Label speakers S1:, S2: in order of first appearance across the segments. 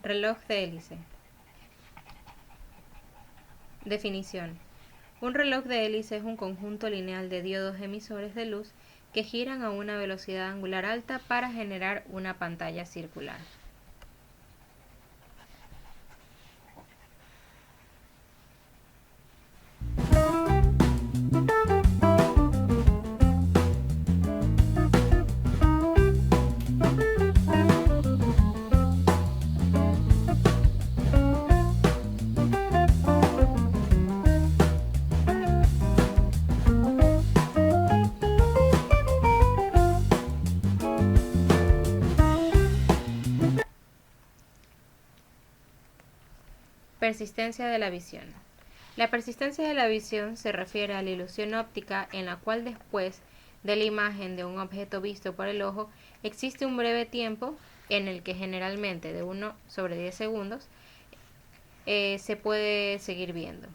S1: Reloj de hélice. Definición. Un reloj de hélice es un conjunto lineal de diodos emisores de luz que giran a una velocidad angular alta para generar una pantalla circular. Persistencia de la visión. La persistencia de la visión se refiere a la ilusión óptica en la cual después de la imagen de un objeto visto por el ojo existe un breve tiempo en el que generalmente de 1 sobre 10 segundos se puede seguir viendo.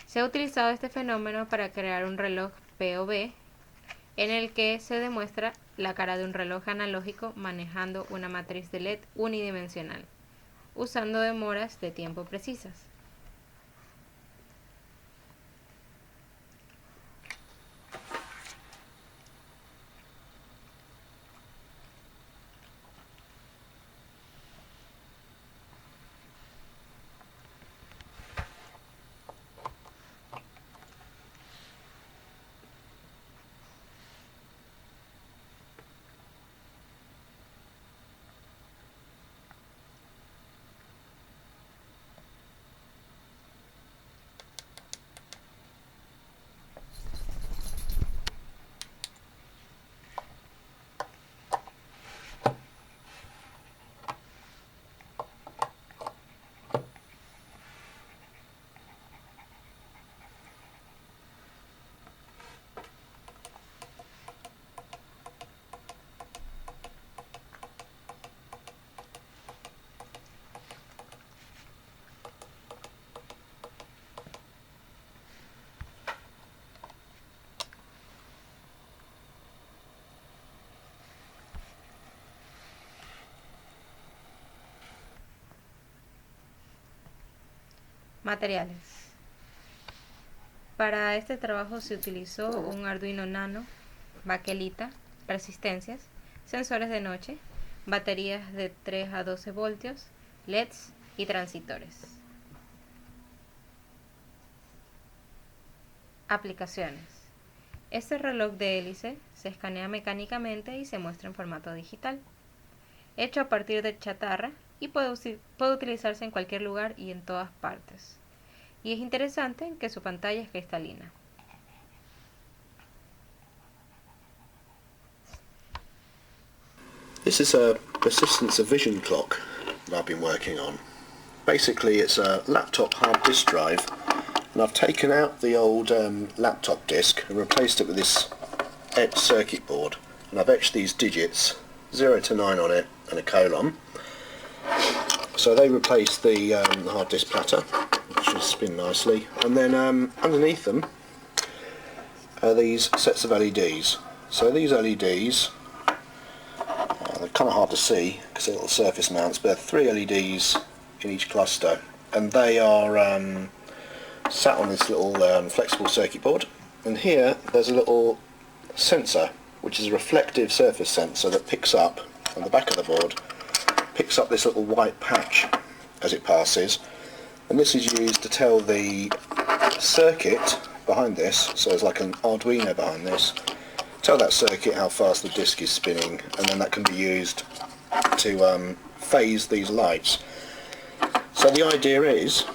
S1: Se ha utilizado este fenómeno para crear un reloj POV en el que se demuestra la cara de un reloj analógico manejando una matriz de LED unidimensional, usando demoras de tiempo precisas. Materiales. Para este trabajo se utilizó un Arduino Nano, baquelita, resistencias, sensores de noche, baterías de 3 a 12 voltios, LEDs y transitores. Aplicaciones. Este reloj de hélice se escanea mecánicamente y se muestra en formato digital, hecho a partir de chatarra y puede utilizarse en cualquier lugar y en todas partes. Y es interesante que su pantalla es cristalina.
S2: This is a persistence of vision clock that I've been working on. Basically it's a laptop hard disk drive, and I've taken out the old laptop disk and replaced it with this etched circuit board, and I've etched these digits 0 to 9 on it and a colon. So they replace the hard disk platter, which will spin nicely, and then underneath them are these sets of LEDs. So these LEDs, they're kind of hard to see because they're little surface mounts, but there are 3 LEDs in each cluster, and they are sat on this little flexible circuit board, and here there's a little sensor which is a reflective surface sensor that picks up on the back of the board, picks up this little white patch as it passes, and this is used to tell the circuit behind this, so there's like an Arduino behind this, tell that circuit how fast the disk is spinning, and then that can be used to phase these lights. So the idea is,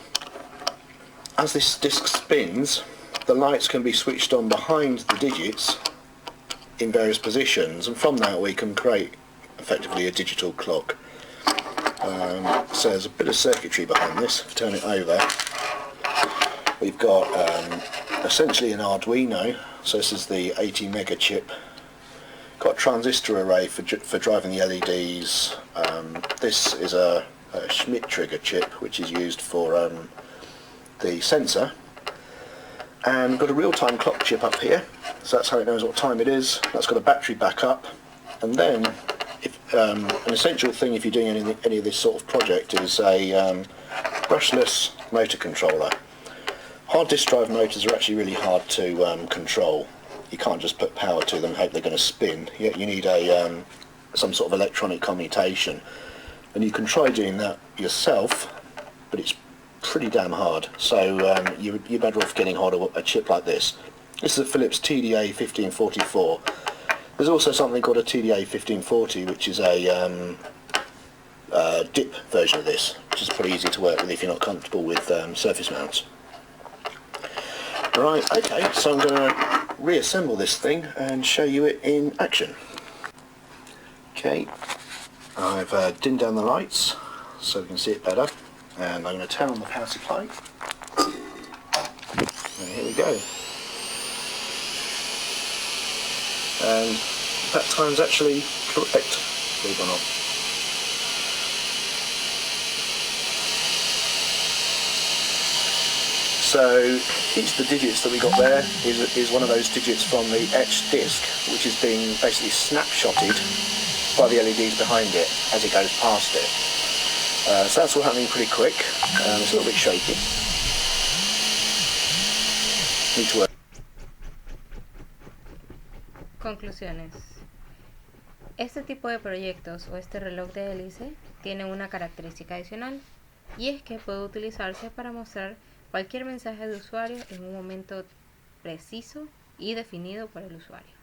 S2: as this disk spins, the lights can be switched on behind the digits in various positions, and from that we can create effectively a digital clock. So there's a bit of circuitry behind this. If I turn it over, we've got essentially an Arduino, so this is the 80 mega chip, got a transistor array for driving the LEDs. This is a Schmidt trigger chip which is used for the sensor, and got a real-time clock chip up here, so that's how it knows what time it is. That's got a battery backup, and then an essential thing if you're doing any of this sort of project is a brushless motor controller. Hard disk drive motors are actually really hard to control. You can't just put power to them and hope they're going to spin. You need some sort of electronic commutation, and you can try doing that yourself, but it's pretty damn hard. So you're better off getting hold of a chip like this. This is a Philips TDA 1544. There's also something called a TDA 1540, which is a dip version of this, which is pretty easy to work with if you're not comfortable with surface mounts. Right, okay, so I'm going to reassemble this thing and show you it in action. Okay, I've dimmed down the lights so we can see it better, and I'm going to turn on the power supply, and here we go. And that time's actually correct, believe it or not. So each of the digits that we got there is one of those digits from the etched disc, which is being basically snapshotted by the LEDs behind it as it goes past it. So that's all happening pretty quick. It's a little bit shaky. Need to work.
S1: Conclusiones. Este tipo de proyectos o este reloj de hélice tiene una característica adicional, y es que puede utilizarse para mostrar cualquier mensaje de usuario en un momento preciso y definido por el usuario.